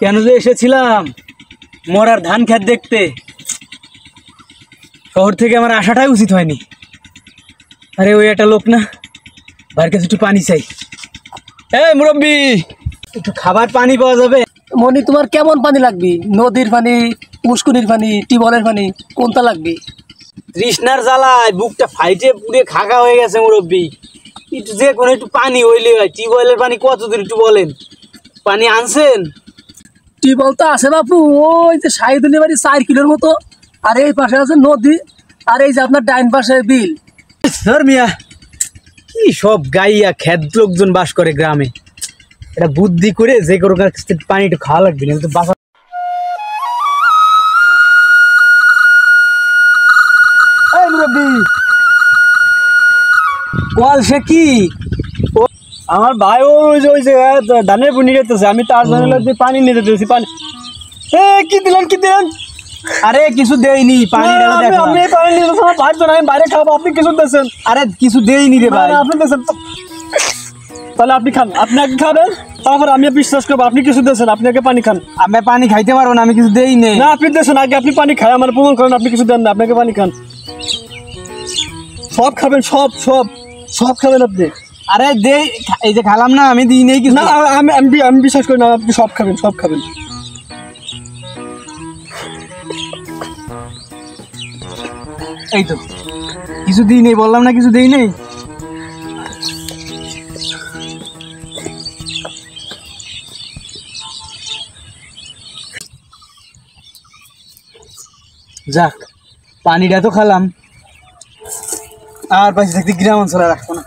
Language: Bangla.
কেন যে এসেছিলাম মরার ধান ক্ষেত দেখতে, শহর থেকে আমার আসাটাই উচিত হয়নি। আরে ওই একটা লোক না, ভাইয়ের কাছে একটু পানি চাই। এই মুরব্বি, একটু খাবার পানি পাওয়া যাবে? মনি, তোমার কেমন পানি লাগবে? নদীর পানি, পুষ্কুনির পানি, টিউবওয়েলের পানি, কোনটা লাগবে? তৃষ্ণার জ্বালায় বুকটা ফাইটে পুড়ে খাকা হয়ে গেছে মুরব্বি। একটু যে কোনো একটু পানি হইলে হয়। টিউবওয়েলের পানি কত দূর একটু বলেন। পানি আনছেন? টিউবওয়েল তো আছে বাপু, ওই যে শাহিদুলি বাড়ি 4 কিলোর মতো, আর এই পাশে আছে নদী, আর এই যে আপনার ডাইন পাশে বিল। স্যার মিয়া, কি সব গাইয়া খেত লোকজন বাস করে গ্রামে। এটা বুদ্ধি করে যে কোনো পানি একটু খাওয়া লাগবে না তো বাসা। এই মুরব্বি, কল সে কি? আমার ভাই ওই যে ধানের বুনি গেতেছে, আমি তার জন্য পানি নিতে দিয়েছি। পানি কি দিলেন কি দিলেন? আরে কিছু দেইনি, পানি আমি পানি নিতে আমার ভাইয়ের জন্য আমি বাইরে খাবো, আপনি কিছু দিয়েছেন? আরে কিছু দেইনি রে ভাই। আপনি দিয়েছেন, তাহলে আপনি খান, আপনি আগে খাবেন, তারপর আমি বিশ্বাস করবো আপনি কিছু দিয়েছেন। আপনি আগে পানি খান। আমি পানি খাইতে পারবো না, আমি কিছু দেইনি। না, আপনি দিয়েছেন, আগে আপনি পানি খায় আমার প্রমাণ করেন আপনি কিছু দেন না। আপনাকে পানি খান, সব খাবেন, সব সব সব খাবেন আপনি। আরে দে, এই যে খালাম না, আমি দিই নেই কিছু। না, আমি বিশ্বাস করি না, আপনি সব খাবেন, সব খাবেন। এই তো কিছু দিই নেই, বললাম না কিছু দিই নেই। যাক, পানিটা তো খালাম, আর পাশে থাকতে গ্রাম অঞ্চলে রাখবো না।